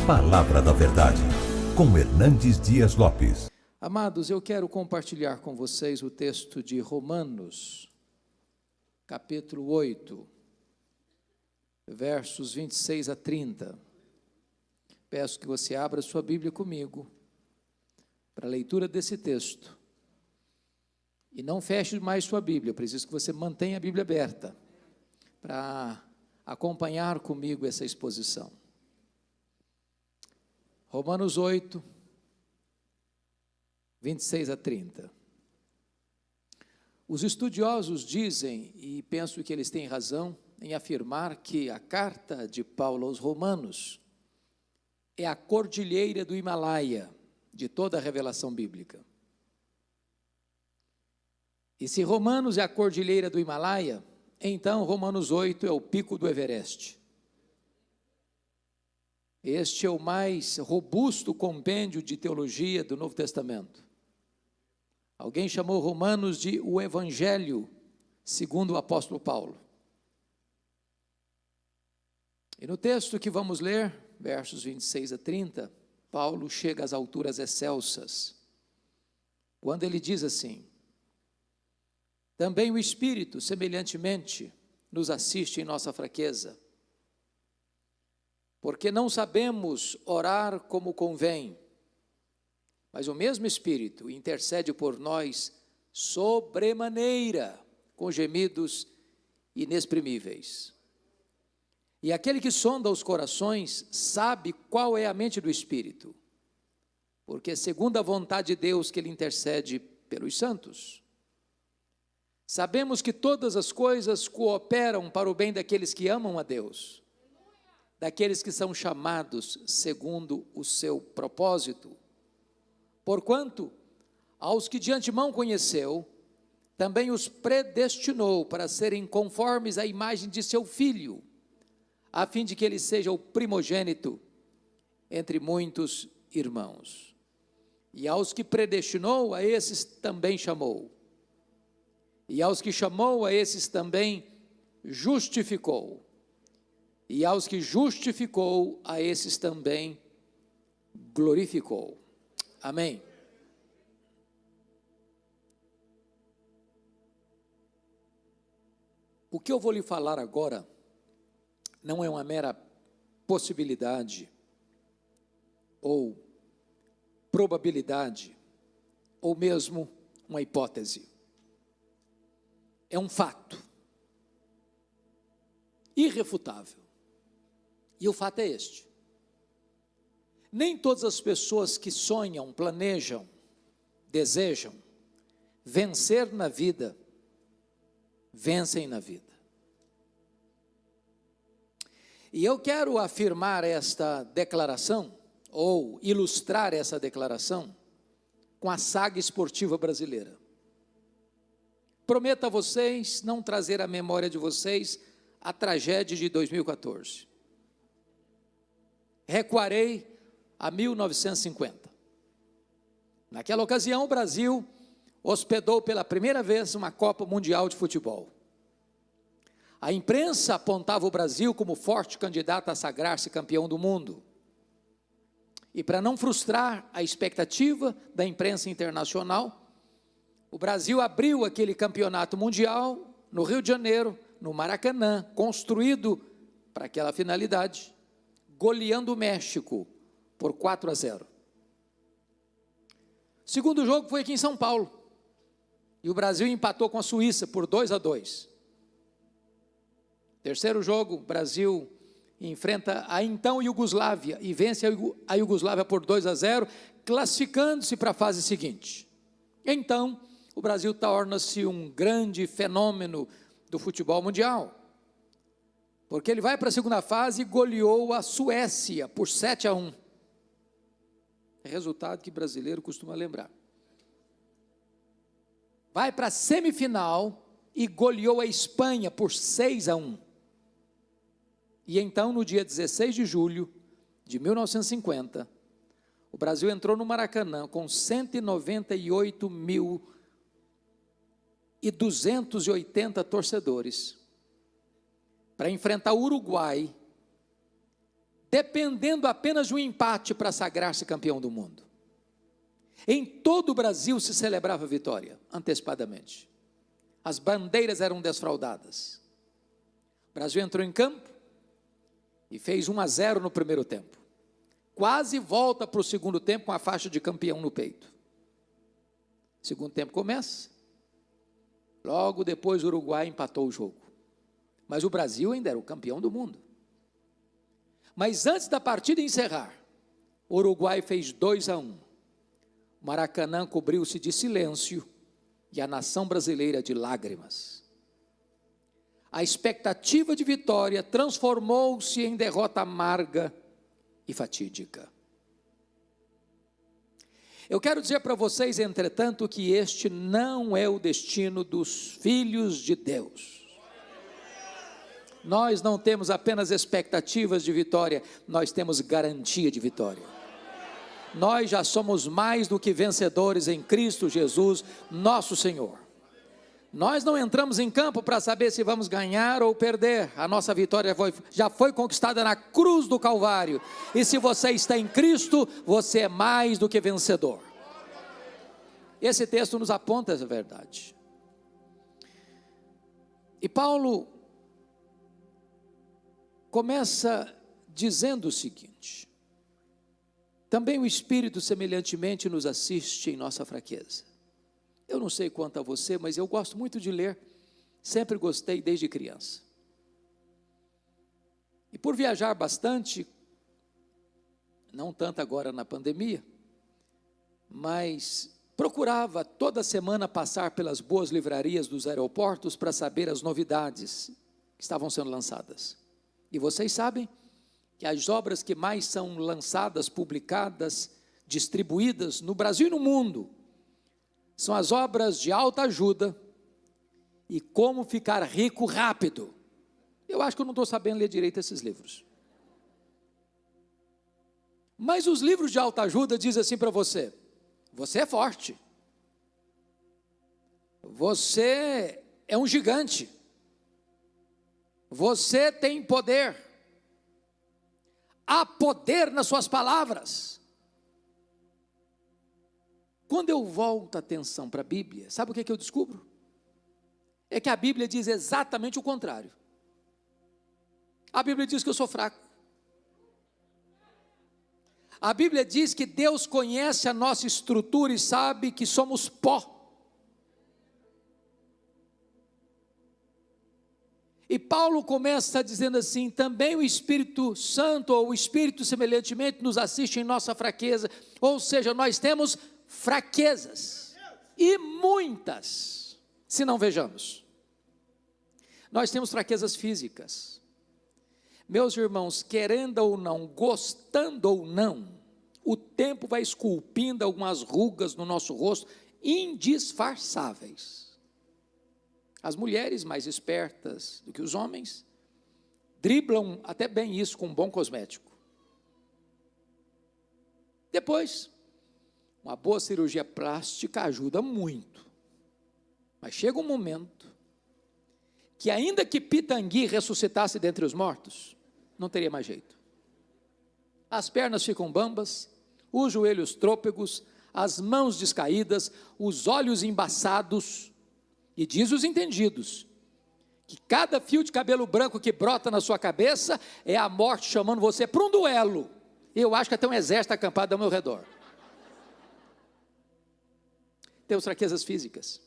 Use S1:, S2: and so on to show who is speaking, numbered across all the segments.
S1: Palavra da Verdade, com Hernandes Dias Lopes.
S2: Amados, eu quero compartilhar com vocês o texto de Romanos, capítulo 8, versos 26 a 30. Peço que você abra sua Bíblia comigo, para a leitura desse texto. E não feche mais sua Bíblia, eu preciso que você mantenha a Bíblia aberta, para acompanhar comigo essa exposição. Romanos 8, 26 a 30. Os estudiosos dizem, e penso que eles têm razão, em afirmar que a carta de Paulo aos Romanos é a cordilheira do Himalaia de toda a revelação bíblica. E se Romanos é a cordilheira do Himalaia, então Romanos 8 é o pico do Everest. Este é o mais robusto compêndio de teologia do Novo Testamento. Alguém chamou Romanos de o Evangelho segundo o apóstolo Paulo. E no texto que vamos ler, versos 26 a 30, Paulo chega às alturas excelsas, quando ele diz assim: também o Espírito, semelhantemente, nos assiste em nossa fraqueza, porque não sabemos orar como convém, mas o mesmo Espírito intercede por nós sobremaneira, com gemidos inexprimíveis. E aquele que sonda os corações sabe qual é a mente do Espírito, porque é segundo a vontade de Deus que ele intercede pelos santos. Sabemos que todas as coisas cooperam para o bem daqueles que amam a Deus, daqueles que são chamados segundo o seu propósito. Porquanto, aos que de antemão conheceu, também os predestinou para serem conformes à imagem de seu Filho, a fim de que ele seja o primogênito entre muitos irmãos. E aos que predestinou, a esses também chamou. E aos que chamou, a esses também justificou. E aos que justificou, a esses também glorificou. Amém. O que eu vou lhe falar agora não é uma mera possibilidade, ou probabilidade, ou mesmo uma hipótese. É um fato irrefutável. E o fato é este: nem todas as pessoas que sonham, planejam, desejam vencer na vida, vencem na vida. E eu quero afirmar esta declaração, ou ilustrar essa declaração, com a saga esportiva brasileira. Prometo a vocês não trazer à memória de vocês a tragédia de 2014. Recuarei a 1950. Naquela ocasião, o Brasil hospedou pela primeira vez uma Copa Mundial de Futebol. A imprensa apontava o Brasil como forte candidato a sagrar-se campeão do mundo. E para não frustrar a expectativa da imprensa internacional, o Brasil abriu aquele campeonato mundial no Rio de Janeiro, no Maracanã, construído para aquela finalidade, goleando o México por 4-0. O segundo jogo foi aqui em São Paulo, e o Brasil empatou com a Suíça por 2-2. Terceiro jogo, o Brasil enfrenta a então Iugoslávia, e vence a Iugoslávia por 2-0, classificando-se para a fase seguinte. Então, o Brasil torna-se um grande fenômeno do futebol mundial, porque ele vai para a segunda fase e goleou a Suécia por 7-1. É resultado que brasileiro costuma lembrar. Vai para a semifinal e goleou a Espanha por 6-1. E então, no dia 16 de julho de 1950, o Brasil entrou no Maracanã com 198.280 torcedores, para enfrentar o Uruguai, dependendo apenas de um empate para sagrar-se campeão do mundo. Em todo o Brasil se celebrava a vitória, antecipadamente. As bandeiras eram desfraldadas. O Brasil entrou em campo e fez 1-0 no primeiro tempo. Quase volta para o segundo tempo com a faixa de campeão no peito. O segundo tempo começa. Logo depois o Uruguai empatou o jogo. Mas o Brasil ainda era o campeão do mundo. Mas antes da partida encerrar, o Uruguai fez 2-1. O Maracanã cobriu-se de silêncio e a nação brasileira de lágrimas. A expectativa de vitória transformou-se em derrota amarga e fatídica. Eu quero dizer para vocês, entretanto, que este não é o destino dos filhos de Deus. Nós não temos apenas expectativas de vitória, nós temos garantia de vitória. Nós já somos mais do que vencedores em Cristo Jesus, nosso Senhor. Nós não entramos em campo para saber se vamos ganhar ou perder. A nossa vitória já foi conquistada na cruz do Calvário. E se você está em Cristo, você é mais do que vencedor. Esse texto nos aponta essa verdade. E Paulo começa dizendo o seguinte: também o Espírito semelhantemente nos assiste em nossa fraqueza. Eu não sei quanto a você, mas eu gosto muito de ler, sempre gostei desde criança. E por viajar bastante, não tanto agora na pandemia, mas procurava toda semana passar pelas boas livrarias dos aeroportos para saber as novidades que estavam sendo lançadas. E vocês sabem que as obras que mais são lançadas, publicadas, distribuídas no Brasil e no mundo, são as obras de autoajuda e como ficar rico rápido. Eu acho que eu não estou sabendo ler direito esses livros. Mas os livros de autoajuda dizem assim para você: você é forte, você é um gigante, você tem poder, há poder nas suas palavras. Quando eu volto a atenção para a Bíblia, sabe o que eu descubro? É que a Bíblia diz exatamente o contrário. A Bíblia diz que eu sou fraco. A Bíblia diz que Deus conhece a nossa estrutura e sabe que somos pó. E Paulo começa dizendo assim: também o Espírito Santo, ou o Espírito semelhantemente, nos assiste em nossa fraqueza. Ou seja, nós temos fraquezas, e muitas, se não vejamos. Nós temos fraquezas físicas. Meus irmãos, querendo ou não, gostando ou não, o tempo vai esculpindo algumas rugas no nosso rosto, indisfarçáveis. As mulheres mais espertas do que os homens, driblam até bem isso com um bom cosmético. Depois, uma boa cirurgia plástica ajuda muito. Mas chega um momento que ainda que Pitangui ressuscitasse dentre os mortos, não teria mais jeito. As pernas ficam bambas, os joelhos trôpegos, as mãos descaídas, os olhos embaçados. E diz os entendidos que cada fio de cabelo branco que brota na sua cabeça é a morte chamando você para um duelo. Eu acho que até um exército acampado ao meu redor. Temos fraquezas físicas,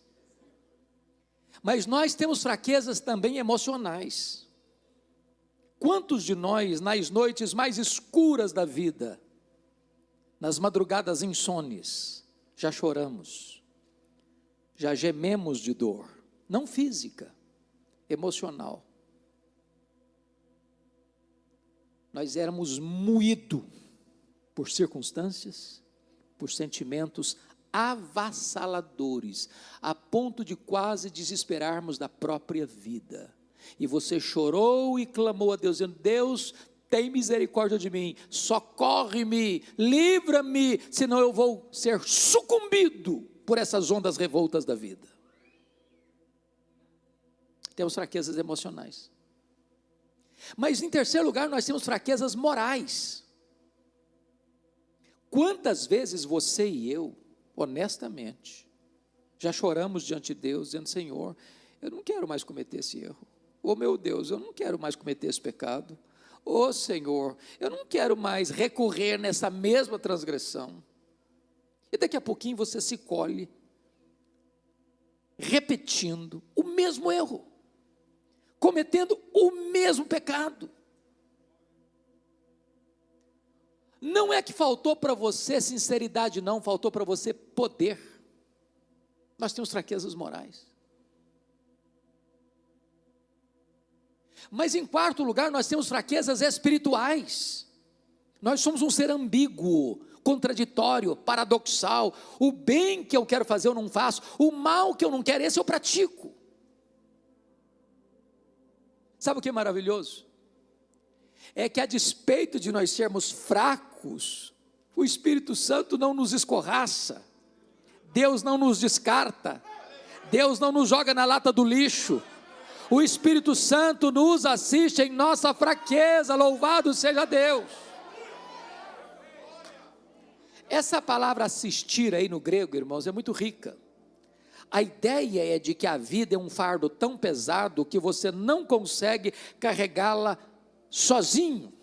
S2: mas nós temos fraquezas também emocionais. Quantos de nós, nas noites mais escuras da vida, nas madrugadas insones, já choramos, já gememos de dor, não física, emocional. Nós éramos moídos por circunstâncias, por sentimentos avassaladores, a ponto de quase desesperarmos da própria vida. E você chorou e clamou a Deus, dizendo: Deus, tem misericórdia de mim, socorre-me, livra-me, senão eu vou ser sucumbido por essas ondas revoltas da vida. Temos fraquezas emocionais. Mas em terceiro lugar, nós temos fraquezas morais. Quantas vezes você e eu, honestamente, já choramos diante de Deus, dizendo: Senhor, eu não quero mais cometer esse erro. Oh meu Deus, eu não quero mais cometer esse pecado. Oh Senhor, eu não quero mais recorrer nessa mesma transgressão. E daqui a pouquinho você se colhe repetindo o mesmo erro, cometendo o mesmo pecado. Não é que faltou para você sinceridade, não, faltou para você poder. Nós temos fraquezas morais. Mas em quarto lugar, nós temos fraquezas espirituais. Nós somos um ser ambíguo, contraditório, paradoxal. O bem que eu quero fazer eu não faço, o mal que eu não quero, esse eu pratico. Sabe o que é maravilhoso? É que a despeito de nós sermos fracos, o Espírito Santo não nos escorraça, Deus não nos descarta, Deus não nos joga na lata do lixo. O Espírito Santo nos assiste em nossa fraqueza, louvado seja Deus. Essa palavra assistir aí no grego, irmãos, é muito rica. A ideia é de que a vida é um fardo tão pesado que você não consegue carregá-la sozinho.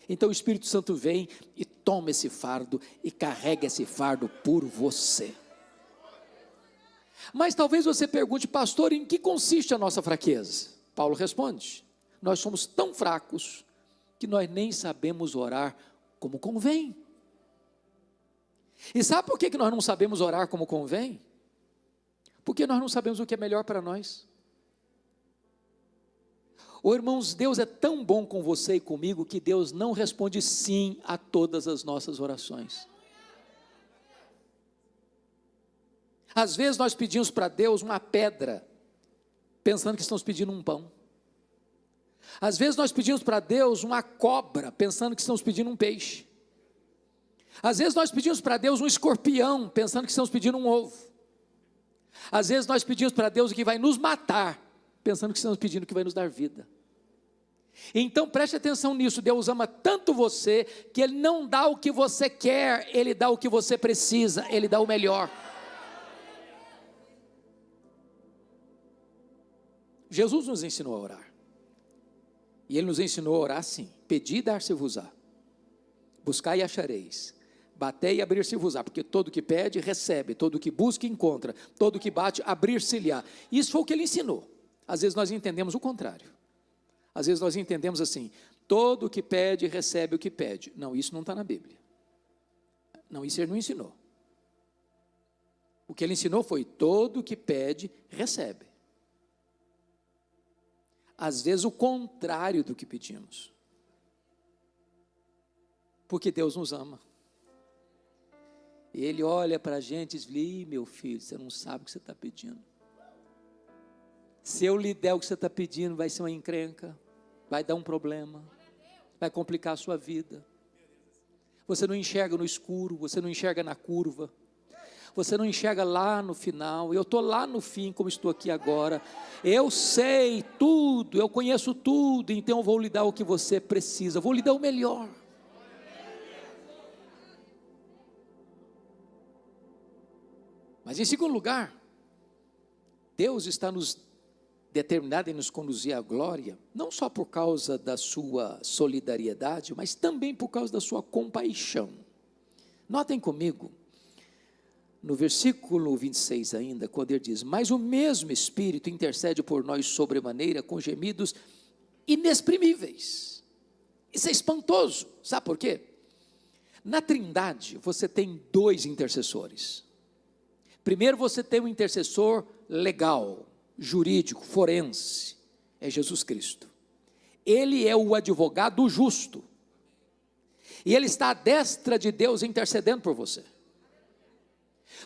S2: Então o Espírito Santo vem e toma esse fardo e carrega esse fardo por você. Mas talvez você pergunte: pastor, em que consiste a nossa fraqueza? Paulo responde: nós somos tão fracos que nós nem sabemos orar como convém. E sabe por que nós não sabemos orar como convém? Porque nós não sabemos o que é melhor para nós. Oh, irmãos, Deus é tão bom com você e comigo que Deus não responde sim a todas as nossas orações. Às vezes nós pedimos para Deus uma pedra, pensando que estamos pedindo um pão. Às vezes nós pedimos para Deus uma cobra, pensando que estamos pedindo um peixe. Às vezes nós pedimos para Deus um escorpião, pensando que estamos pedindo um ovo. Às vezes nós pedimos para Deus o que vai nos matar, pensando que estamos pedindo o que vai nos dar vida. Então preste atenção nisso: Deus ama tanto você, que Ele não dá o que você quer, Ele dá o que você precisa, Ele dá o melhor. Jesus nos ensinou a orar, e Ele nos ensinou a orar assim: pedi e dar-se-vos-á, buscai e achareis, batei e abrir-se-vos-á, porque todo que pede, recebe, todo que busca, encontra, todo que bate, abrir-se-lhe-á. Isso foi o que Ele ensinou. Às vezes nós entendemos o contrário, às vezes nós entendemos assim: todo que pede, recebe o que pede. Não, isso não está na Bíblia, não, isso Ele não ensinou. O que Ele ensinou foi: todo que pede, recebe. Às vezes o contrário do que pedimos, porque Deus nos ama. Ele olha para a gente e diz: meu filho, você não sabe o que você está pedindo. Se eu lhe der o que você está pedindo, vai ser uma encrenca, vai dar um problema, vai complicar a sua vida. Você não enxerga no escuro, você não enxerga na curva, você não enxerga lá no final. Eu estou lá no fim, como estou aqui agora. Eu sei tudo, eu conheço tudo, então eu vou lhe dar o que você precisa, vou lhe dar o melhor. Mas em segundo lugar, Deus está nos determinado em nos conduzir à glória, não só por causa da sua solidariedade, mas também por causa da sua compaixão. Notem comigo, no versículo 26 ainda, quando ele diz: mas o mesmo Espírito intercede por nós sobremaneira, com gemidos inexprimíveis. Isso é espantoso, sabe por quê? Na Trindade, você tem dois intercessores. Primeiro você tem um intercessor legal, jurídico, forense, é Jesus Cristo. Ele é o advogado justo, e Ele está à destra de Deus intercedendo por você.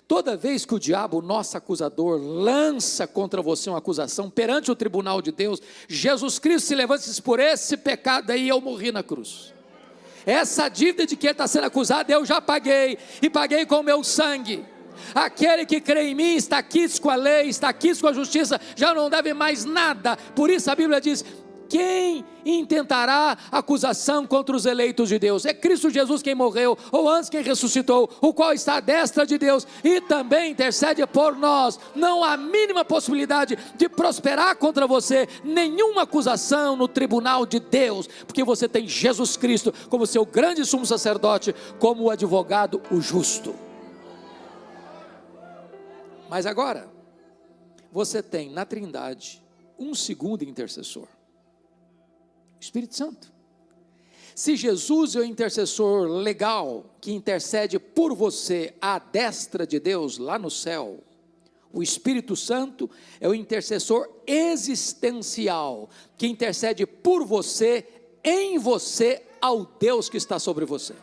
S2: Toda vez que o diabo, o nosso acusador, lança contra você uma acusação perante o tribunal de Deus, Jesus Cristo se levanta e diz: por esse pecado aí eu morri na cruz. Essa dívida de que ele está sendo acusado eu já paguei, e paguei com o meu sangue. Aquele que crê em mim está quites com a lei, está quites com a justiça, já não deve mais nada. Por isso a Bíblia diz: quem intentará acusação contra os eleitos de Deus? É Cristo Jesus quem morreu, ou antes quem ressuscitou, o qual está à destra de Deus e também intercede por nós. Não há mínima possibilidade de prosperar contra você nenhuma acusação no tribunal de Deus, porque você tem Jesus Cristo como seu grande sumo sacerdote, como o advogado, o justo. Mas agora, você tem na Trindade um segundo intercessor, o Espírito Santo. Se Jesus é o intercessor legal, que intercede por você à destra de Deus, lá no céu, o Espírito Santo é o intercessor existencial, que intercede por você, em você, ao Deus que está sobre você.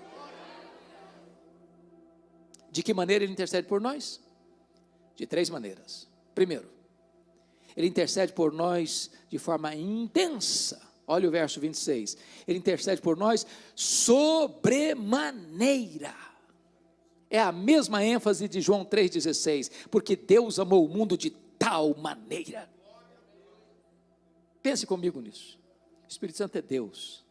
S2: De que maneira ele intercede por nós? De 3 maneiras. Primeiro, ele intercede por nós de forma intensa. Olha o verso 26. Ele intercede por nós sobremaneira. É a mesma ênfase de João 3,16. Porque Deus amou o mundo de tal maneira. Pense comigo nisso. O Espírito Santo é Deus.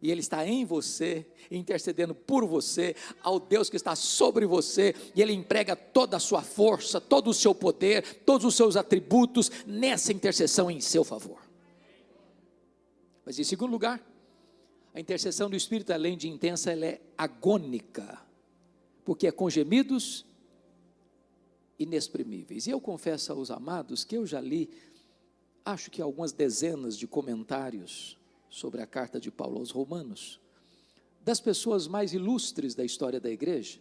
S2: E Ele está em você, intercedendo por você, ao Deus que está sobre você, e Ele emprega toda a sua força, todo o seu poder, todos os seus atributos, nessa intercessão em seu favor. Mas em segundo lugar, a intercessão do Espírito, além de intensa, ela é agônica, porque é com gemidos inexprimíveis. E eu confesso aos amados, que eu já li, acho que algumas dezenas de comentários, sobre a carta de Paulo aos Romanos, das pessoas mais ilustres da história da igreja,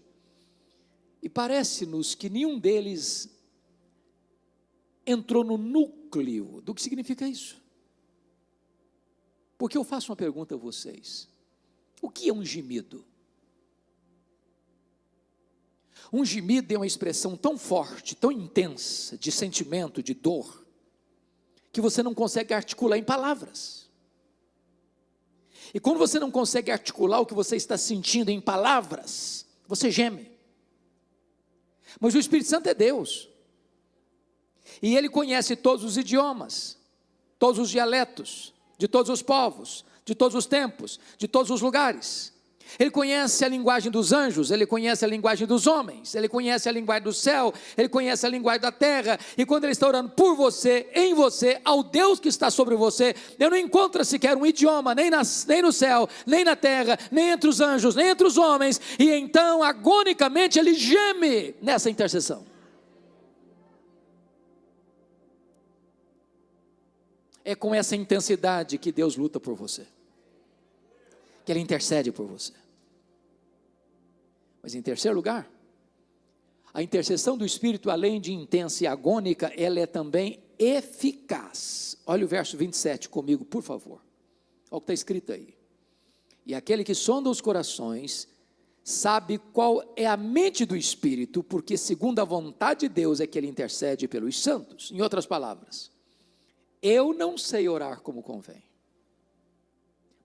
S2: e parece-nos que nenhum deles entrou no núcleo do que significa isso. Porque eu faço uma pergunta a vocês: o que é um gemido? Um gemido é uma expressão tão forte, tão intensa, de sentimento, de dor, que você não consegue articular em palavras. E quando você não consegue articular o que você está sentindo em palavras, você geme. Mas o Espírito Santo é Deus, e Ele conhece todos os idiomas, todos os dialetos, de todos os povos, de todos os tempos, de todos os lugares. Ele conhece a linguagem dos anjos, Ele conhece a linguagem dos homens, Ele conhece a linguagem do céu, Ele conhece a linguagem da terra. E quando Ele está orando por você, em você, ao Deus que está sobre você, Ele não encontra sequer um idioma, nem no céu, nem na terra, nem entre os anjos, nem entre os homens. E então, agonicamente, Ele geme nessa intercessão. É com essa intensidade que Deus luta por você, que Ele intercede por você. Mas em terceiro lugar, a intercessão do Espírito, além de intensa e agônica, ela é também eficaz. Olha o verso 27 comigo, por favor. Olha o que está escrito aí. E aquele que sonda os corações, sabe qual é a mente do Espírito, porque segundo a vontade de Deus é que Ele intercede pelos santos. Em outras palavras, eu não sei orar como convém,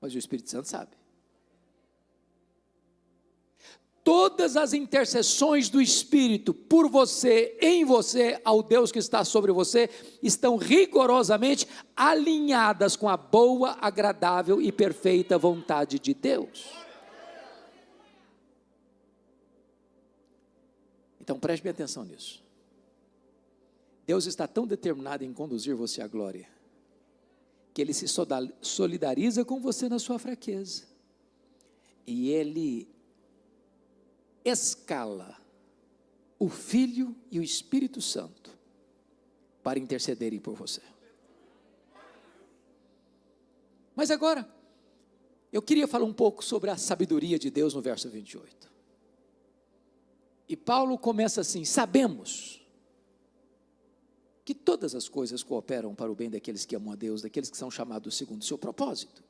S2: mas o Espírito Santo sabe. Todas as intercessões do Espírito por você, em você, ao Deus que está sobre você, estão rigorosamente alinhadas com a boa, agradável e perfeita vontade de Deus. Então preste bem atenção nisso. Deus está tão determinado em conduzir você à glória, que Ele se solidariza com você na sua fraqueza, e Ele escala o Filho e o Espírito Santo para intercederem por você. Mas agora, eu queria falar um pouco sobre a sabedoria de Deus no verso 28. E Paulo começa assim: sabemos que todas as coisas cooperam para o bem daqueles que amam a Deus, daqueles que são chamados segundo o seu propósito.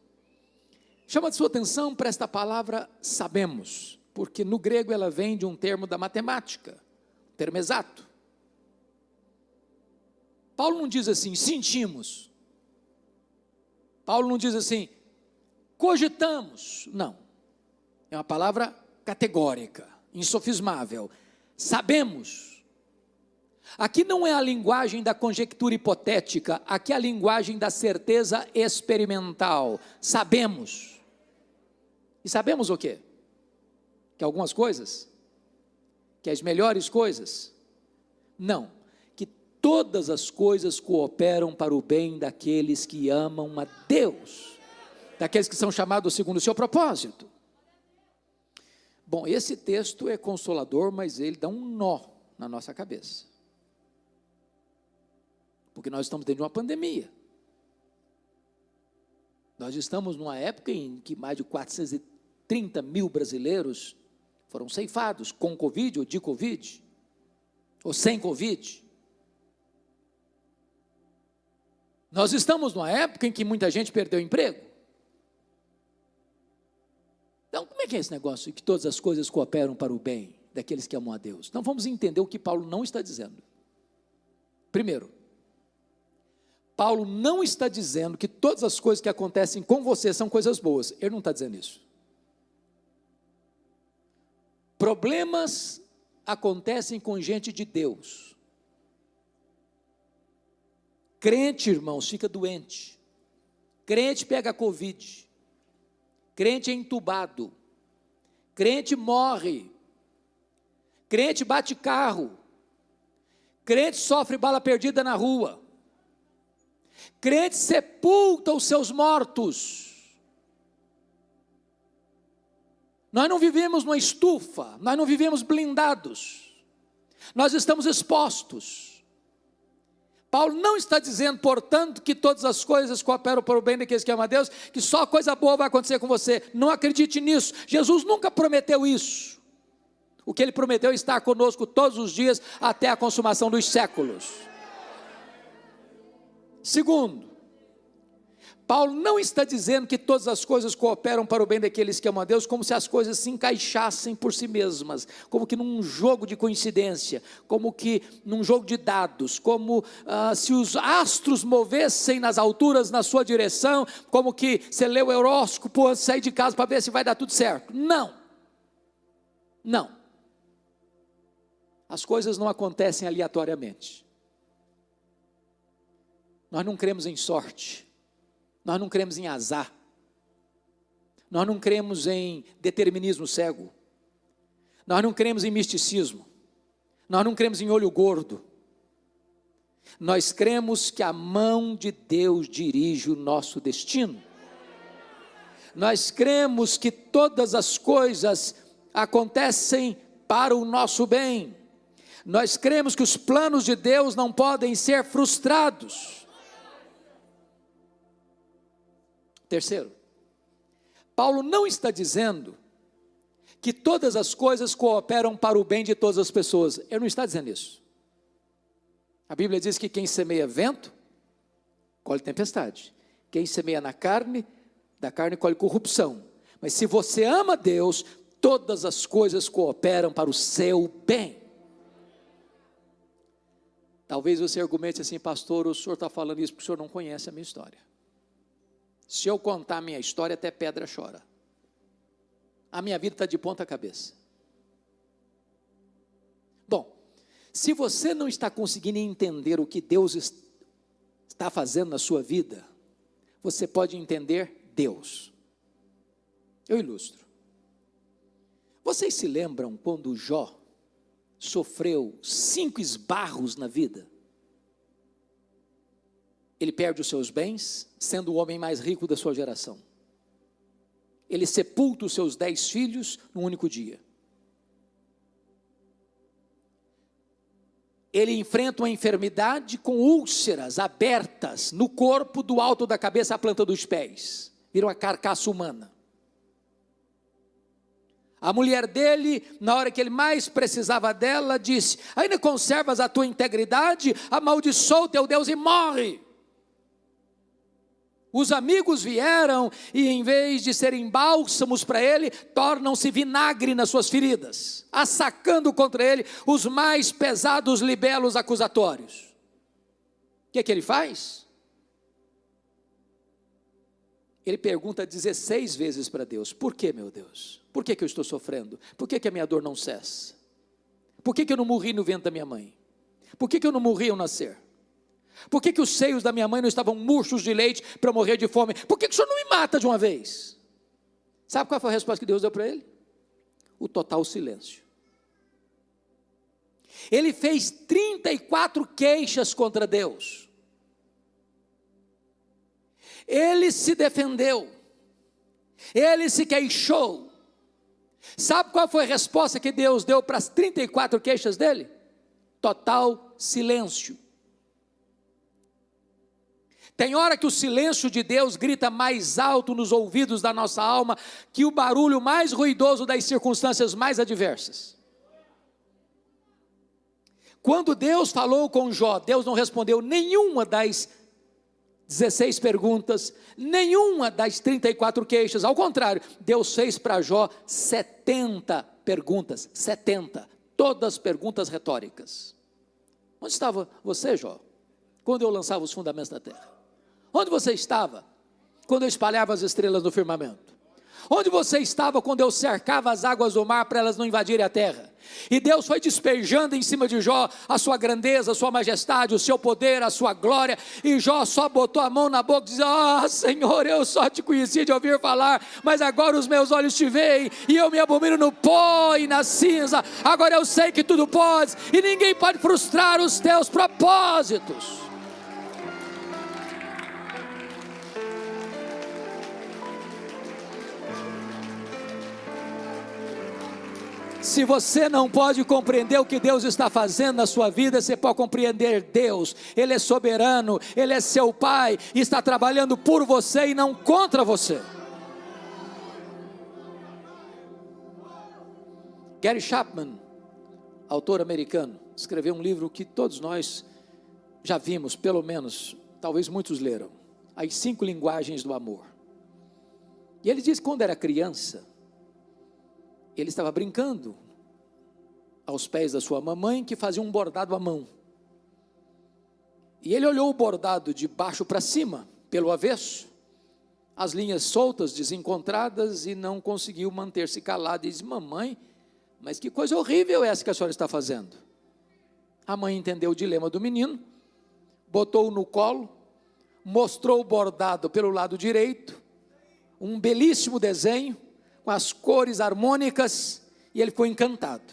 S2: Chama a sua atenção para esta palavra sabemos, porque no grego ela vem de um termo da matemática, termo exato. Paulo não diz assim, sentimos. Paulo não diz assim, cogitamos. Não, é uma palavra categórica, insofismável. Sabemos. Aqui não é a linguagem da conjectura hipotética, aqui é a linguagem da certeza experimental. Sabemos. E sabemos o quê? Que algumas coisas, que as melhores coisas, não, que todas as coisas cooperam para o bem daqueles que amam a Deus, daqueles que são chamados segundo o seu propósito. Bom, esse texto é consolador, mas ele dá um nó na nossa cabeça. Porque nós estamos dentro de uma pandemia. Nós estamos numa época em que mais de 430 mil brasileiros foram ceifados com Covid ou de Covid, ou sem Covid. Nós estamos numa época em que muita gente perdeu o emprego. Então, como é que é esse negócio de que todas as coisas cooperam para o bem daqueles que amam a Deus? Então, vamos entender o que Paulo não está dizendo. Primeiro, Paulo não está dizendo que todas as coisas que acontecem com você são coisas boas. Ele não está dizendo isso. Problemas acontecem com gente de Deus. Crente, irmãos, fica doente. Crente pega Covid. Crente é entubado. Crente morre. Crente bate carro. Crente sofre bala perdida na rua. Crente sepulta os seus mortos. Nós não vivemos numa estufa, nós não vivemos blindados, nós estamos expostos. Paulo não está dizendo, portanto, que todas as coisas cooperam para o bem daqueles que amam a Deus, que só coisa boa vai acontecer com você. Não acredite nisso. Jesus nunca prometeu isso. O que ele prometeu é estar conosco todos os dias até a consumação dos séculos. Segundo, Paulo não está dizendo que todas as coisas cooperam para o bem daqueles que amam a Deus, como se as coisas se encaixassem por si mesmas, como que num jogo de coincidência, como que num jogo de dados, como se os astros movessem nas alturas na sua direção, como que você lê o horóscopo antes de sair de casa para ver se vai dar tudo certo. Não, não, as coisas não acontecem aleatoriamente. Nós não cremos em sorte, nós não cremos em azar, nós não cremos em determinismo cego, nós não cremos em misticismo, nós não cremos em olho gordo, nós cremos que a mão de Deus dirige o nosso destino, nós cremos que todas as coisas acontecem para o nosso bem, nós cremos que os planos de Deus não podem ser frustrados. Terceiro, Paulo não está dizendo que todas as coisas cooperam para o bem de todas as pessoas. Ele não está dizendo isso. A Bíblia diz que quem semeia vento, colhe tempestade. Quem semeia na carne, da carne colhe corrupção. Mas se você ama Deus, todas as coisas cooperam para o seu bem. Talvez você argumente assim, pastor, o senhor está falando isso porque o senhor não conhece a minha história. Se eu contar a minha história, até pedra chora. A minha vida está de ponta cabeça. Bom, se você não está conseguindo entender o que Deus está fazendo na sua vida, você pode entender Deus. Eu ilustro. Vocês se lembram quando Jó sofreu 5 esbarros na vida? Ele perde os seus bens, sendo o homem mais rico da sua geração. Ele sepulta os seus 10 filhos num único dia. Ele enfrenta uma enfermidade com úlceras abertas no corpo, do alto da cabeça à planta dos pés. Vira uma carcaça humana. A mulher dele, na hora que ele mais precisava dela, disse: ainda conservas a tua integridade? Amaldiçoa o teu Deus e morre. Os amigos vieram e, em vez de serem bálsamos para ele, tornam-se vinagre nas suas feridas, assacando contra ele os mais pesados libelos acusatórios. O que é que ele faz? Ele pergunta 16 vezes para Deus: por que, meu Deus? Por que eu estou sofrendo? Por que a minha dor não cessa? Por que eu não morri no ventre da minha mãe? Por que eu não morri ao nascer? Por que os seios da minha mãe não estavam murchos de leite para eu morrer de fome? Por que o Senhor não me mata de uma vez? Sabe qual foi a resposta que Deus deu para ele? O total silêncio. Ele fez 34 queixas contra Deus. Ele se defendeu. Ele se queixou. Sabe qual foi a resposta que Deus deu para as 34 queixas dele? Total silêncio. Tem hora que o silêncio de Deus grita mais alto nos ouvidos da nossa alma que o barulho mais ruidoso das circunstâncias mais adversas. Quando Deus falou com Jó, Deus não respondeu nenhuma das 16 perguntas, nenhuma das 34 queixas. Ao contrário, Deus fez para Jó 70 perguntas, 70, todas perguntas retóricas. Onde estava você, Jó, quando eu lançava os fundamentos da terra? Onde você estava quando eu espalhava as estrelas no firmamento? Onde você estava quando eu cercava as águas do mar para elas não invadirem a terra? E Deus foi despejando em cima de Jó a sua grandeza, a sua majestade, o seu poder, a sua glória, e Jó só botou a mão na boca e dizia: Senhor, eu só te conheci de ouvir falar, mas agora os meus olhos te veem, e eu me abomino no pó e na cinza. Agora eu sei que tudo podes, e ninguém pode frustrar os teus propósitos. Se você não pode compreender o que Deus está fazendo na sua vida, você pode compreender Deus. Ele é soberano, Ele é seu Pai, e está trabalhando por você e não contra você. Gary Chapman, autor americano, escreveu um livro que todos nós já vimos, pelo menos, talvez muitos leram, As 5 Linguagens do Amor. E ele diz que quando era criança, ele estava brincando aos pés da sua mamãe, que fazia um bordado à mão. E ele olhou o bordado de baixo para cima, pelo avesso, as linhas soltas, desencontradas, e não conseguiu manter-se calado. E disse: mamãe, mas que coisa horrível é essa que a senhora está fazendo? A mãe entendeu o dilema do menino, botou-o no colo, mostrou o bordado pelo lado direito, um belíssimo desenho, com as cores harmônicas, e ele ficou encantado.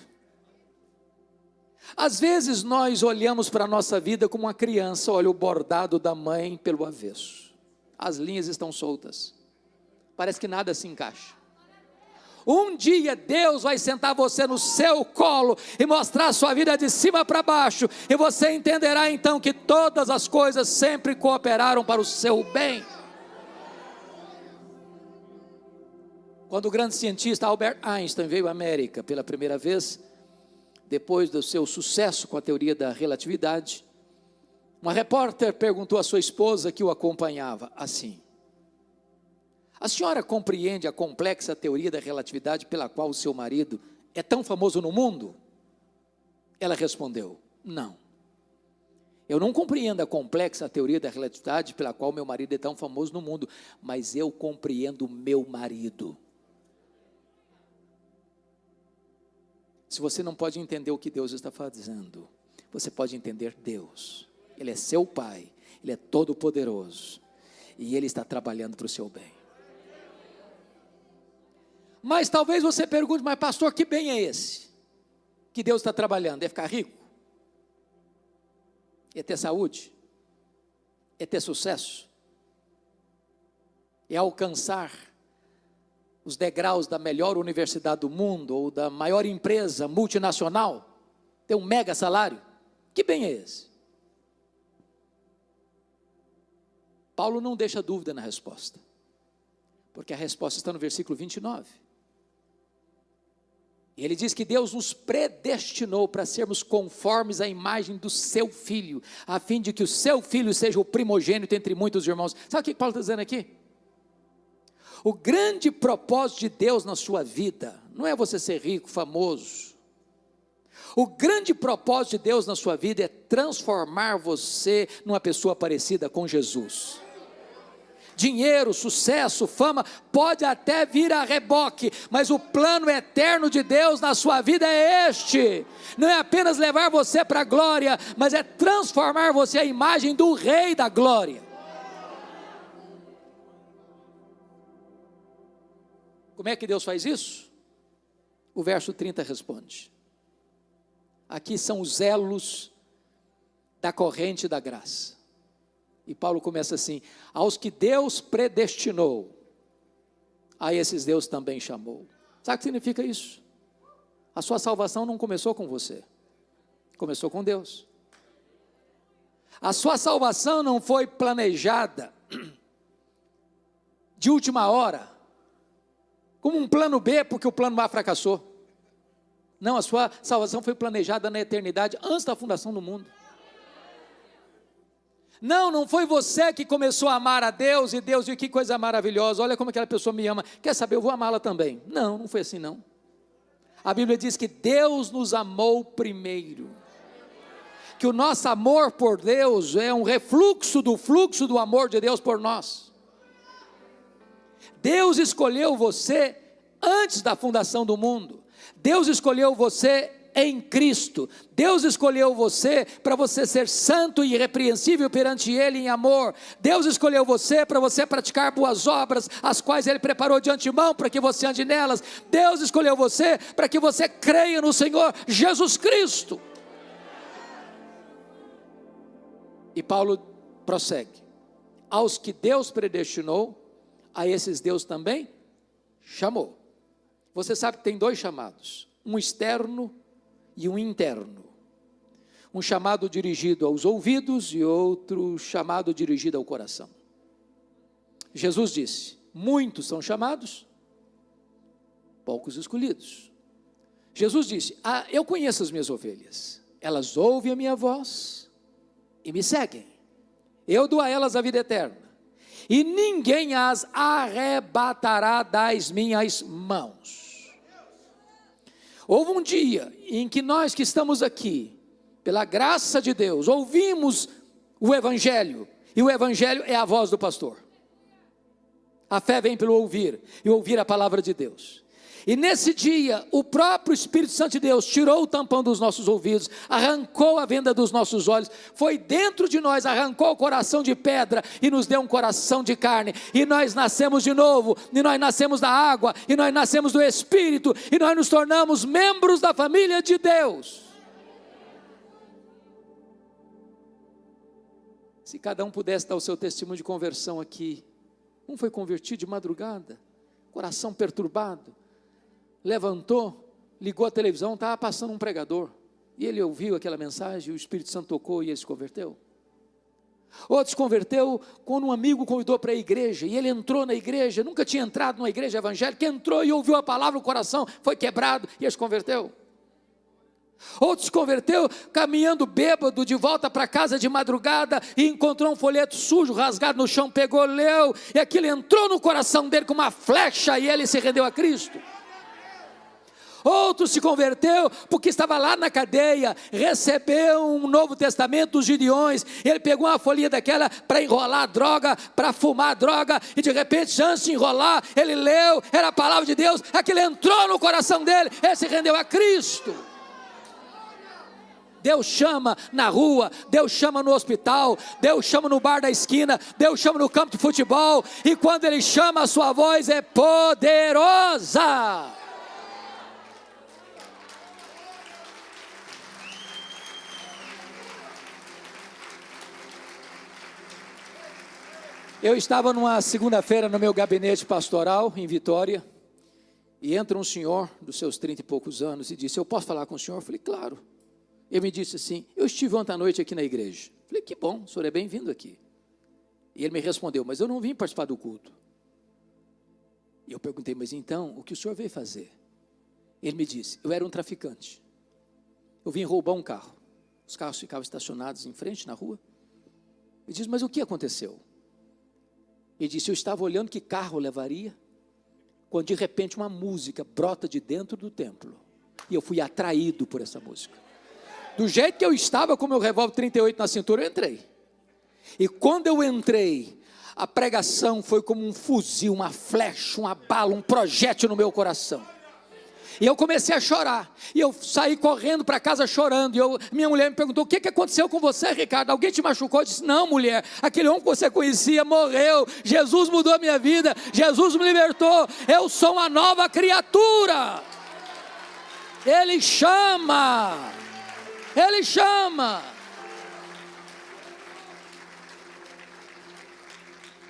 S2: Às vezes nós olhamos para a nossa vida como uma criança olha o bordado da mãe pelo avesso. As linhas estão soltas, parece que nada se encaixa. Um dia Deus vai sentar você no seu colo e mostrar a sua vida de cima para baixo, e você entenderá então que todas as coisas sempre cooperaram para o seu bem. Quando o grande cientista Albert Einstein veio à América pela primeira vez, depois do seu sucesso com a teoria da relatividade, uma repórter perguntou à sua esposa que o acompanhava assim: a senhora compreende a complexa teoria da relatividade pela qual o seu marido é tão famoso no mundo? Ela respondeu: não. Eu não compreendo a complexa teoria da relatividade pela qual meu marido é tão famoso no mundo, mas eu compreendo o meu marido. Se você não pode entender o que Deus está fazendo, você pode entender Deus. Ele é seu Pai, Ele é todo poderoso, e Ele está trabalhando para o seu bem. Mas talvez você pergunte: mas pastor, que bem é esse que Deus está trabalhando? É ficar rico? É ter saúde? É ter sucesso? É alcançar os degraus da melhor universidade do mundo, ou da maior empresa multinacional, ter um mega salário? Que bem é esse? Paulo não deixa dúvida na resposta, porque a resposta está no versículo 29. E ele diz que Deus nos predestinou para sermos conformes à imagem do seu Filho, a fim de que o seu Filho seja o primogênito entre muitos irmãos. Sabe o que Paulo está dizendo aqui? O grande propósito de Deus na sua vida não é você ser rico, famoso. O grande propósito de Deus na sua vida é transformar você numa pessoa parecida com Jesus. dinheiro, sucesso, fama, pode até vir a reboque, mas o plano eterno de Deus na sua vida é este, não é apenas levar você para a glória, mas é transformar você à imagem do Rei da glória. Como é que Deus faz isso? O verso 30 responde. Aqui são os elos da corrente da graça. E Paulo começa assim: aos que Deus predestinou, a esses Deus também chamou. Sabe o que significa isso? A sua salvação não começou com você, começou com Deus. A sua salvação não foi planejada de última hora, como um plano B, porque o plano A fracassou. Não, a sua salvação foi planejada na eternidade, antes da fundação do mundo. Não foi você que começou a amar a Deus, e Deus viu que coisa maravilhosa, olha como aquela pessoa me ama, quer saber, eu vou amá-la também. Não foi assim não. A Bíblia diz que Deus nos amou primeiro, que o nosso amor por Deus é um refluxo do fluxo do amor de Deus por nós. Deus escolheu você antes da fundação do mundo, Deus escolheu você em Cristo, Deus escolheu você para você ser santo e irrepreensível perante Ele em amor, Deus escolheu você para você praticar boas obras, as quais Ele preparou de antemão para que você ande nelas, Deus escolheu você para que você creia no Senhor Jesus Cristo. E Paulo prossegue: aos que Deus predestinou, a esses Deus também chamou. Você sabe que tem dois chamados, um externo e um interno, um chamado dirigido aos ouvidos e outro chamado dirigido ao coração. Jesus disse: muitos são chamados, poucos escolhidos. Jesus disse: eu conheço as minhas ovelhas, elas ouvem a minha voz e me seguem, eu dou a elas a vida eterna, e ninguém as arrebatará das minhas mãos. Houve um dia em que nós que estamos aqui, pela graça de Deus, ouvimos o Evangelho, e o Evangelho é a voz do pastor. A fé vem pelo ouvir, e ouvir a palavra de Deus. E nesse dia, o próprio Espírito Santo de Deus tirou o tampão dos nossos ouvidos, arrancou a venda dos nossos olhos, foi dentro de nós, arrancou o coração de pedra e nos deu um coração de carne, e nós nascemos de novo, e nós nascemos da água, e nós nascemos do Espírito, e nós nos tornamos membros da família de Deus. Se cada um pudesse dar o seu testemunho de conversão aqui, um foi convertido de madrugada, coração perturbado, levantou, ligou a televisão, estava passando um pregador, e ele ouviu aquela mensagem, o Espírito Santo tocou e ele se converteu. Outro se converteu quando um amigo convidou para a igreja, e ele entrou na igreja, nunca tinha entrado numa igreja evangélica, entrou e ouviu a palavra, o coração foi quebrado e ele se converteu. Outro se converteu caminhando bêbado de volta para casa de madrugada e encontrou um folheto sujo, rasgado no chão, pegou, leu, e aquilo entrou no coração dele com uma flecha e ele se rendeu a Cristo. Outro se converteu porque estava lá na cadeia, recebeu um Novo Testamento dos Gideões, ele pegou uma folhinha daquela para enrolar droga, para fumar droga, e de repente, antes de enrolar, ele leu, era a palavra de Deus, aquilo entrou no coração dele, ele se rendeu a Cristo. Deus chama na rua, Deus chama no hospital, Deus chama no bar da esquina, Deus chama no campo de futebol, e quando Ele chama, a sua voz é poderosa. Eu estava numa segunda-feira no meu gabinete pastoral em Vitória, e entra um senhor dos seus 30 e poucos anos e disse: eu posso falar com o senhor? Eu falei: claro. Ele me disse assim: eu estive ontem à noite aqui na igreja. Eu falei: que bom, o senhor é bem-vindo aqui. E ele me respondeu: mas eu não vim participar do culto. E eu perguntei: mas então, o que o senhor veio fazer? Ele me disse: eu era um traficante, eu vim roubar um carro. Os carros ficavam estacionados em frente na rua. Ele disse: mas o que aconteceu? Ele disse: eu estava olhando que carro levaria, quando de repente uma música brota de dentro do templo, e eu fui atraído por essa música. Do jeito que eu estava com meu revólver 38 na cintura, eu entrei. E quando eu entrei, a pregação foi como um fuzil, uma flecha, uma bala, um projétil no meu coração. E eu comecei a chorar, e eu saí correndo para casa chorando, e minha mulher me perguntou: o que aconteceu com você, Ricardo? Alguém te machucou? Eu disse: não, mulher, aquele homem que você conhecia morreu, Jesus mudou a minha vida, Jesus me libertou, eu sou uma nova criatura. Ele chama, Ele chama.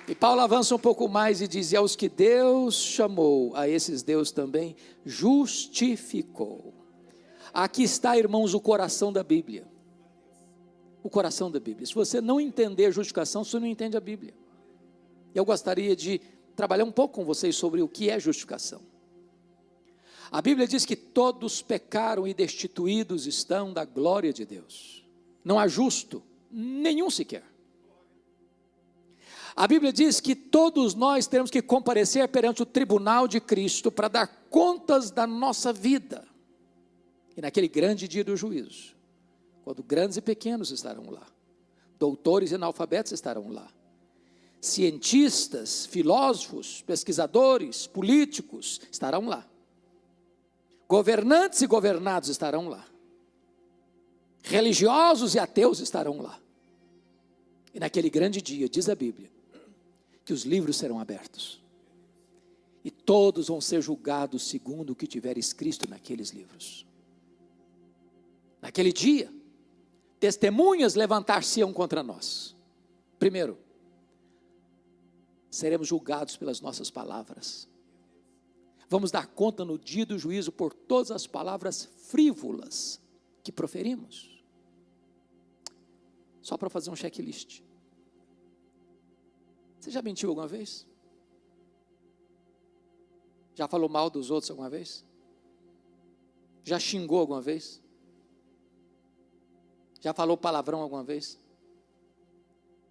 S2: E Paulo avança um pouco mais e diz: e aos que Deus chamou, a esses Deus também justificou. Aqui está, irmãos, o coração da Bíblia. O coração da Bíblia. Se você não entender a justificação, você não entende a Bíblia. Eu gostaria de trabalhar um pouco com vocês sobre o que é justificação. A Bíblia diz que todos pecaram e destituídos estão da glória de Deus. Não há justo, nenhum sequer. A Bíblia diz que todos nós temos que comparecer perante o tribunal de Cristo para dar contas da nossa vida. E naquele grande dia do juízo, quando grandes e pequenos estarão lá, doutores e analfabetos estarão lá, cientistas, filósofos, pesquisadores, políticos estarão lá, governantes e governados estarão lá, religiosos e ateus estarão lá. E naquele grande dia, diz a Bíblia, que os livros serão abertos, e todos vão ser julgados segundo o que tiver escrito naqueles livros. Naquele dia, testemunhas levantar-se-ão contra nós. Primeiro, seremos julgados pelas nossas palavras. Vamos dar conta no dia do juízo por todas as palavras frívolas que proferimos. Só para fazer um checklist. Você já mentiu alguma vez? Já falou mal dos outros alguma vez? Já xingou alguma vez? Já falou palavrão alguma vez?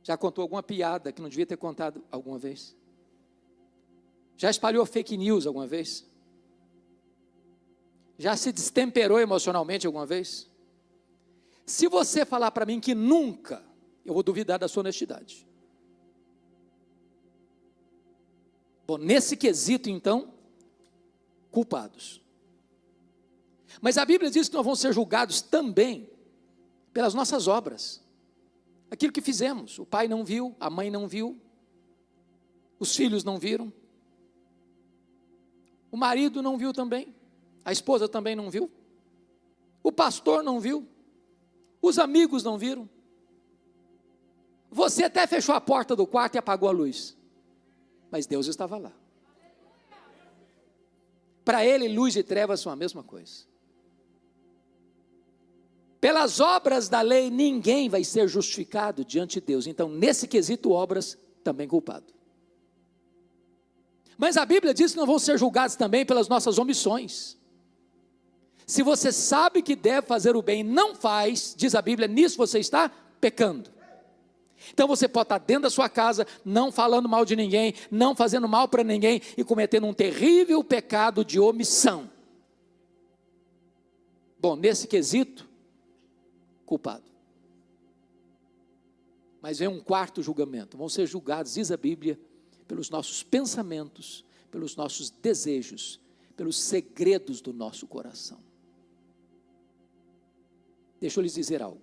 S2: Já contou alguma piada que não devia ter contado alguma vez? Já espalhou fake news alguma vez? Já se destemperou emocionalmente alguma vez? Se você falar para mim que nunca, eu vou duvidar da sua honestidade. Bom, nesse quesito então, culpados. Mas a Bíblia diz que nós vamos ser julgados também pelas nossas obras. Aquilo que fizemos, o pai não viu, a mãe não viu, os filhos não viram, o marido não viu também, a esposa também não viu, o pastor não viu, os amigos não viram. Você até fechou a porta do quarto e apagou a luz, mas Deus estava lá. Para Ele, luz e trevas são a mesma coisa. Pelas obras da lei, ninguém vai ser justificado diante de Deus. Então, nesse quesito, obras, também culpado. Mas a Bíblia diz que não vão ser julgados também pelas nossas omissões. Se você sabe que deve fazer o bem e não faz, diz a Bíblia, nisso você está pecando. Então você pode estar dentro da sua casa, não falando mal de ninguém, não fazendo mal para ninguém e cometendo um terrível pecado de omissão. Bom, nesse quesito, culpado. Mas vem um quarto julgamento. Vão ser julgados, diz a Bíblia, pelos nossos pensamentos, pelos nossos desejos, pelos segredos do nosso coração. Deixa eu lhes dizer algo.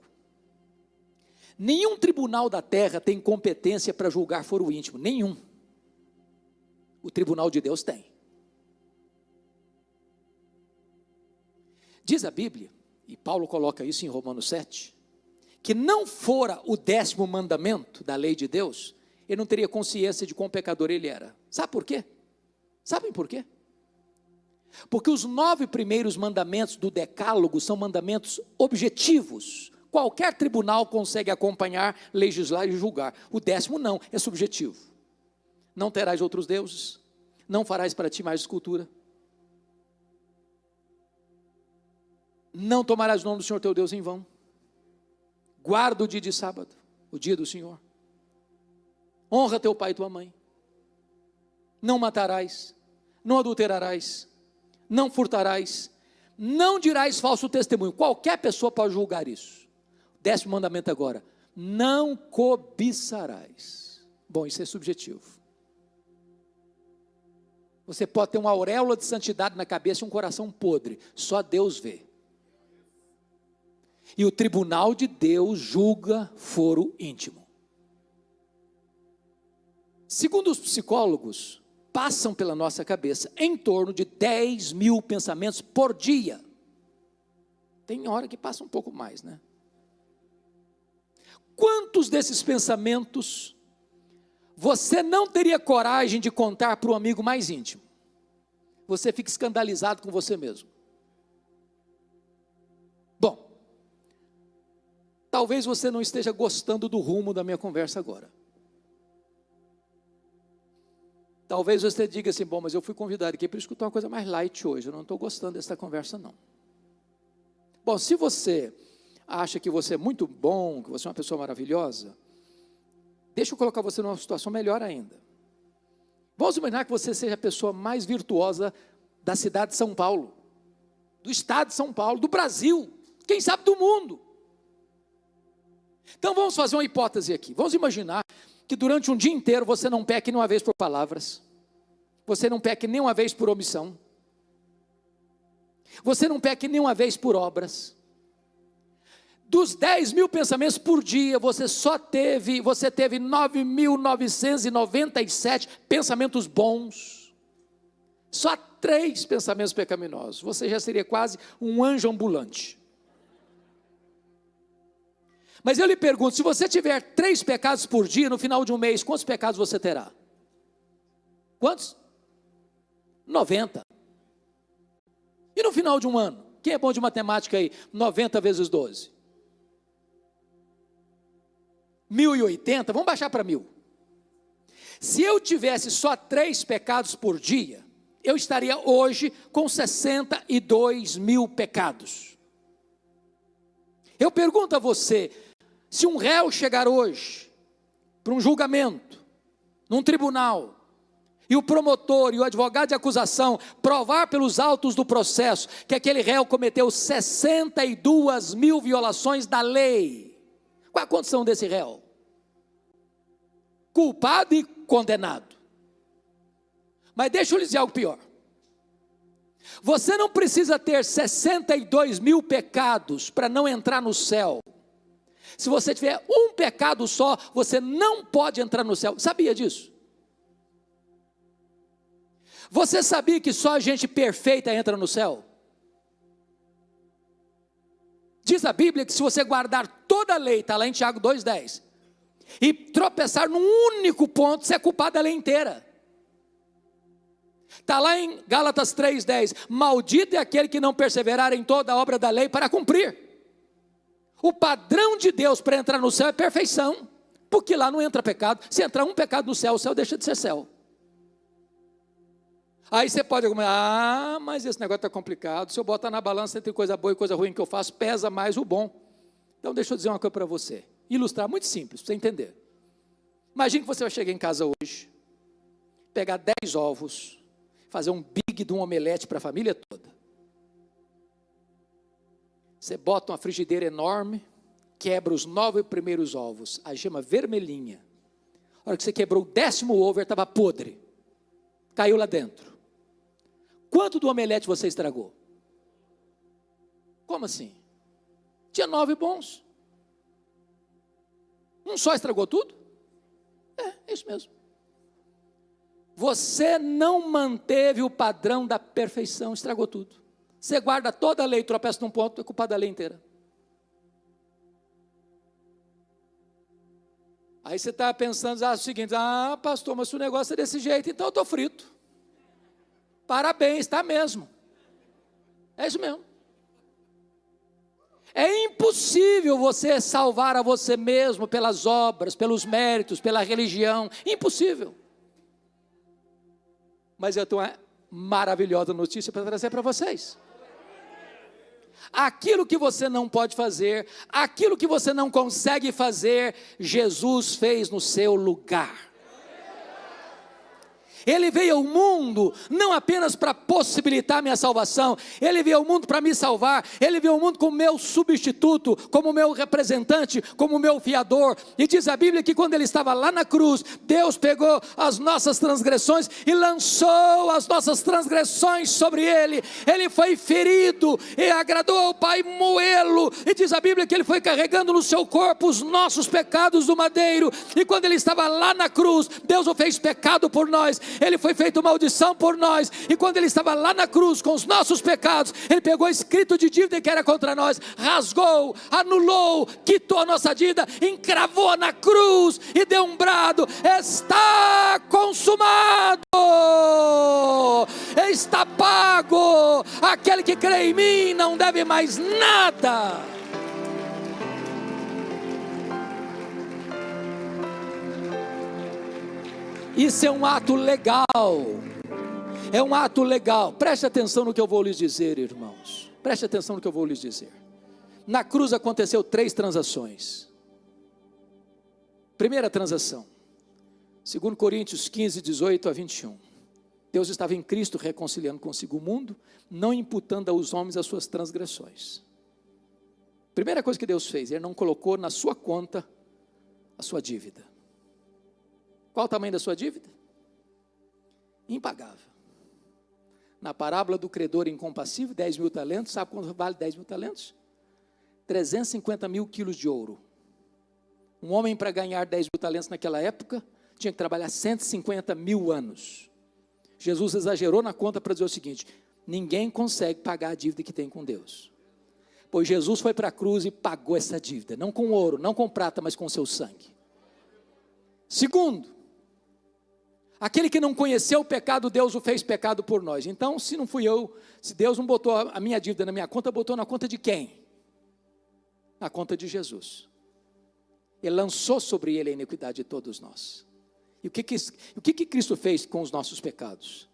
S2: Nenhum tribunal da terra tem competência para julgar foro íntimo, nenhum. O tribunal de Deus tem. Diz a Bíblia, e Paulo coloca isso em Romanos 7, que não fora o 10º mandamento da lei de Deus, ele não teria consciência de quão pecador ele era. Sabe por quê? Sabem por quê? Porque os 9 primeiros mandamentos do decálogo são mandamentos objetivos. Qualquer tribunal consegue acompanhar, legislar e julgar. O 10º não, é subjetivo. Não terás outros deuses, não farás para ti mais escultura, não tomarás o nome do Senhor teu Deus em vão, guarda o dia de sábado, o dia do Senhor, honra teu pai e tua mãe, não matarás, não adulterarás, não furtarás, não dirás falso testemunho. Qualquer pessoa pode julgar isso. 10º mandamento agora, não cobiçarás. Bom, isso é subjetivo. Você pode ter uma auréola de santidade na cabeça e um coração podre. Só Deus vê. E o tribunal de Deus julga foro íntimo. Segundo os psicólogos, passam pela nossa cabeça em torno de 10 mil pensamentos por dia. Tem hora que passa um pouco mais, né? Quantos desses pensamentos você não teria coragem de contar para o amigo mais íntimo? Você fica escandalizado com você mesmo. Bom, talvez você não esteja gostando do rumo da minha conversa agora. Talvez você diga assim, bom, mas eu fui convidado aqui para escutar uma coisa mais light hoje, eu não estou gostando dessa conversa não. Bom, se você acha que você é muito bom, que você é uma pessoa maravilhosa, deixa eu colocar você numa situação melhor ainda. Vamos imaginar que você seja a pessoa mais virtuosa da cidade de São Paulo, do estado de São Paulo, do Brasil, quem sabe do mundo. Então vamos fazer uma hipótese aqui. Vamos imaginar que durante um dia inteiro você não peque nenhuma vez por palavras, você não peque nenhuma vez por omissão, você não peque nenhuma vez por obras. Dos 10 mil pensamentos por dia, você teve 9.997 pensamentos bons, só 3 pensamentos pecaminosos, você já seria quase um anjo ambulante. Mas eu lhe pergunto, se você tiver 3 pecados por dia, no final de um mês, quantos pecados você terá? Quantos? 90. E no final de um ano? Quem é bom de matemática aí? 90 vezes 12. 1080, vamos baixar para 1000. Se eu tivesse só 3 pecados por dia, eu estaria hoje com 62 mil pecados. Eu pergunto a você, se um réu chegar hoje para um julgamento, num tribunal, e o promotor e o advogado de acusação provar pelos autos do processo que aquele réu cometeu 62 mil violações da lei, qual a condição desse réu? Culpado e condenado. Mas deixa eu lhe dizer algo pior. Você não precisa ter 62 mil pecados para não entrar no céu. Se você tiver um pecado só, você não pode entrar no céu. Sabia disso? Você sabia que só a gente perfeita entra no céu? Diz a Bíblia que se você guardar toda a lei, está lá em Tiago 2,10, e tropeçar num único ponto, você é culpado da lei inteira. Está lá em Gálatas 3,10, maldito é aquele que não perseverar em toda a obra da lei para cumprir. O padrão de Deus para entrar no céu é perfeição, porque lá não entra pecado. Se entrar um pecado no céu, o céu deixa de ser céu. Aí você pode argumentar, mas esse negócio está complicado, se eu botar na balança entre coisa boa e coisa ruim que eu faço, pesa mais o bom. Então deixa eu dizer uma coisa para você, ilustrar, muito simples, para você entender. Imagine que você vai chegar em casa hoje, pegar 10 ovos, fazer um big de um omelete para a família toda. Você bota uma frigideira enorme, quebra os 9 primeiros ovos, a gema vermelhinha. A hora que você quebrou o 10º ovo, ele estava podre, caiu lá dentro. Quanto do omelete você estragou? Como assim? Tinha 9 bons. Um só estragou tudo? É isso mesmo. Você não manteve o padrão da perfeição, estragou tudo. Você guarda toda a lei, tropeça num ponto, é culpa da lei inteira. Aí você está pensando o seguinte, pastor, mas se o negócio é desse jeito, então eu estou frito. Parabéns, está mesmo. É isso mesmo. É impossível você salvar a você mesmo pelas obras, pelos méritos, pela religião. Impossível. Mas eu tenho uma maravilhosa notícia para trazer para vocês. Aquilo que você não pode fazer, aquilo que você não consegue fazer, Jesus fez no seu lugar. Ele veio ao mundo não apenas para possibilitar minha salvação, Ele veio ao mundo para me salvar, Ele veio ao mundo como meu substituto, como meu representante, como meu fiador. E diz a Bíblia que quando Ele estava lá na cruz, Deus pegou as nossas transgressões e lançou as nossas transgressões sobre Ele. Ele foi ferido e agradou ao Pai moê-lo. E diz a Bíblia que Ele foi carregando no seu corpo os nossos pecados do madeiro. E quando Ele estava lá na cruz, Deus o fez pecado por nós. Ele foi feito maldição por nós. E quando Ele estava lá na cruz com os nossos pecados, Ele pegou o escrito de dívida que era contra nós, rasgou, anulou, quitou a nossa dívida, encravou na cruz e deu um brado: está consumado, está pago. Aquele que crê em mim não deve mais nada. Isso é um ato legal. É um ato legal. Preste atenção no que eu vou lhes dizer, irmãos. Preste atenção no que eu vou lhes dizer. Na cruz aconteceu 3 transações. Primeira transação, 2 Coríntios 15, 18 a 21. Deus estava em Cristo reconciliando consigo o mundo, não imputando aos homens as suas transgressões. Primeira coisa que Deus fez, Ele não colocou na sua conta a sua dívida. Qual o tamanho da sua dívida? Impagável. Na parábola do credor incompassível, 10 mil talentos, sabe quanto vale 10 mil talentos? 350 mil quilos de ouro. Um homem, para ganhar 10 mil talentos naquela época, tinha que trabalhar 150 mil anos. Jesus exagerou na conta para dizer o seguinte: ninguém consegue pagar a dívida que tem com Deus. Pois Jesus foi para a cruz e pagou essa dívida, não com ouro, não com prata, mas com o seu sangue. Segundo, aquele que não conheceu o pecado, Deus o fez pecado por nós. Então, se não fui eu, se Deus não botou a minha dívida na minha conta, botou na conta de quem? Na conta de Jesus. Ele lançou sobre ele a iniquidade de todos nós. E o que Cristo fez com os nossos pecados?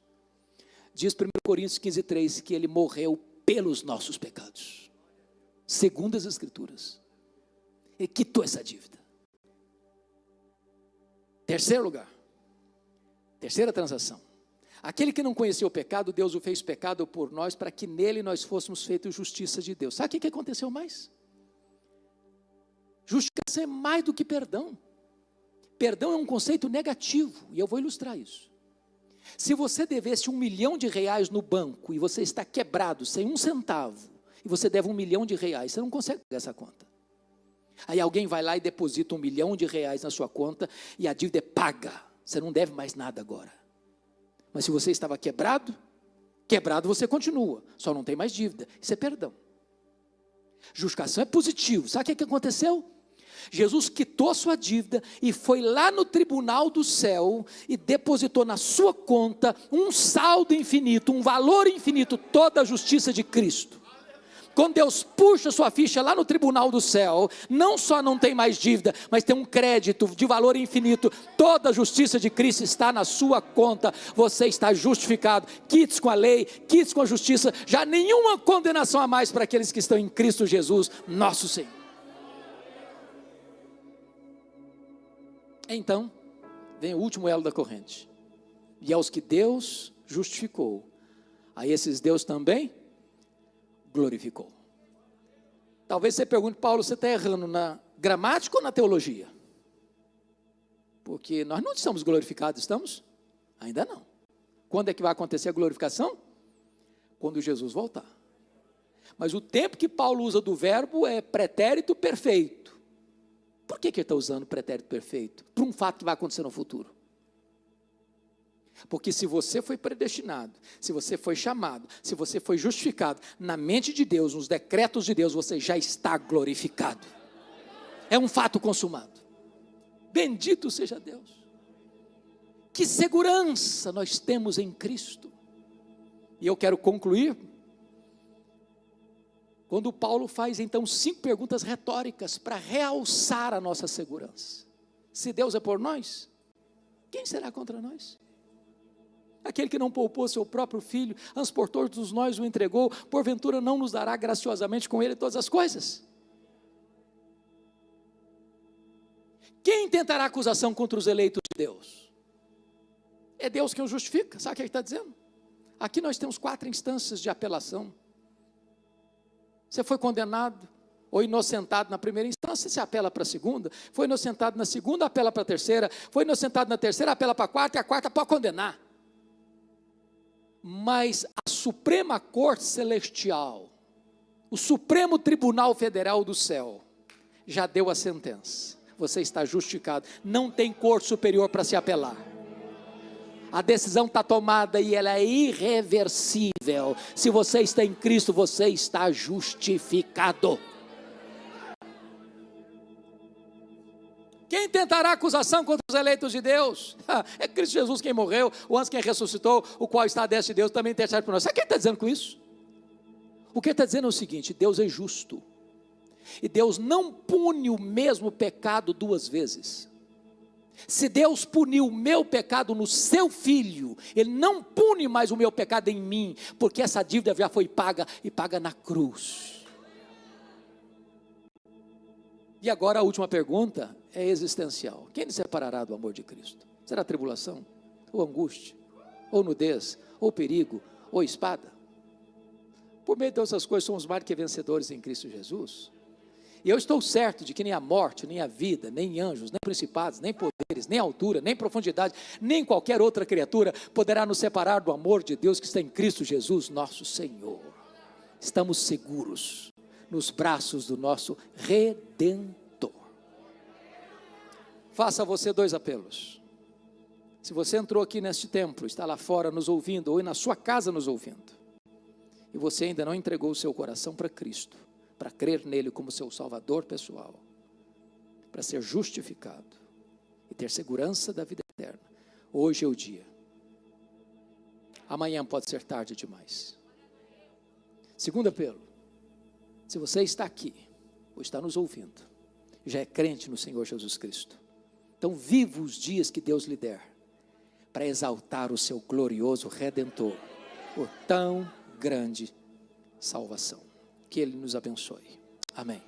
S2: Diz 1 Coríntios 15, 3, que Ele morreu pelos nossos pecados, segundo as Escrituras. Ele quitou essa dívida. Terceiro lugar, terceira transação, aquele que não conheceu o pecado, Deus o fez pecado por nós, para que nele nós fôssemos feitos justiça de Deus. Sabe o que aconteceu mais? Justiça é mais do que perdão. Perdão é um conceito negativo, e eu vou ilustrar isso. Se você devesse R$1 milhão no banco, e você está quebrado, sem um centavo, e você deve R$1 milhão, você não consegue pagar essa conta. Aí alguém vai lá e deposita R$1 milhão na sua conta, e a dívida é paga, você não deve mais nada agora. Mas se você estava quebrado você continua, só não tem mais dívida, isso é perdão. Justificação é positivo. Sabe o que aconteceu? Jesus quitou a sua dívida e foi lá no tribunal do céu e depositou na sua conta um saldo infinito, um valor infinito, toda a justiça de Cristo. Quando Deus puxa sua ficha lá no tribunal do céu, não só não tem mais dívida, mas tem um crédito de valor infinito. Toda a justiça de Cristo está na sua conta. Você está justificado, quites com a lei, quites com a justiça. Já nenhuma condenação a mais para aqueles que estão em Cristo Jesus, nosso Senhor. Então, vem o último elo da corrente. E aos que Deus justificou, a esses Deus também glorificou. Talvez você pergunte: Paulo, você está errando na gramática ou na teologia? Porque nós não somos glorificados, estamos? Ainda não. Quando é que vai acontecer a glorificação? Quando Jesus voltar. Mas o tempo que Paulo usa do verbo é pretérito perfeito. Por que ele está usando pretérito perfeito? Para um fato que vai acontecer no futuro. Porque se você foi predestinado, se você foi chamado, se você foi justificado, na mente de Deus, nos decretos de Deus, você já está glorificado. É um fato consumado. Bendito seja Deus. Que segurança nós temos em Cristo. E eu quero concluir quando Paulo faz então 5 perguntas retóricas para realçar a nossa segurança. Se Deus é por nós, quem será contra nós? Aquele que não poupou seu próprio filho, antes por todos nós o entregou, porventura não nos dará graciosamente com ele todas as coisas? Quem tentará acusação contra os eleitos de Deus? É Deus quem o justifica. Sabe o que ele está dizendo? Aqui nós temos 4 instâncias de apelação. Você foi condenado ou inocentado na primeira instância, você apela para a segunda. Foi inocentado na segunda, apela para a terceira. Foi inocentado na terceira, apela para a quarta, e a quarta pode condenar. Mas a Suprema Corte Celestial, o Supremo Tribunal Federal do céu, já deu a sentença. Você está justificado. Não tem corte superior para se apelar. A decisão está tomada e ela é irreversível. Se você está em Cristo, você está justificado. Quem tentará acusação contra os eleitos de Deus? É Cristo Jesus quem morreu, o anjo quem ressuscitou, o qual está à destra de Deus, também intercede por nós. Sabe o que ele está dizendo com isso? O que ele está dizendo é o seguinte: Deus é justo. E Deus não pune o mesmo pecado 2 vezes. Se Deus puniu o meu pecado no seu filho, Ele não pune mais o meu pecado em mim, porque essa dívida já foi paga, e paga na cruz. E agora a última pergunta é existencial: quem nos separará do amor de Cristo? Será tribulação, ou angústia, ou nudez, ou perigo, ou espada? Por meio de todas essas coisas somos mais que vencedores em Cristo Jesus. E eu estou certo de que nem a morte, nem a vida, nem anjos, nem principados, nem poderes, nem altura, nem profundidade, nem qualquer outra criatura poderá nos separar do amor de Deus que está em Cristo Jesus, nosso Senhor. Estamos seguros nos braços do nosso Redentor. Faça você 2 apelos. Se você entrou aqui neste templo, está lá fora nos ouvindo, ou na sua casa nos ouvindo, e você ainda não entregou o seu coração para Cristo, para crer nele como seu Salvador pessoal, para ser justificado e ter segurança da vida eterna, hoje é o dia. Amanhã pode ser tarde demais. Segundo apelo: se você está aqui ou está nos ouvindo, já é crente no Senhor Jesus Cristo, então viva os dias que Deus lhe der para exaltar o seu glorioso Redentor por tão grande salvação. Que Ele nos abençoe. Amém.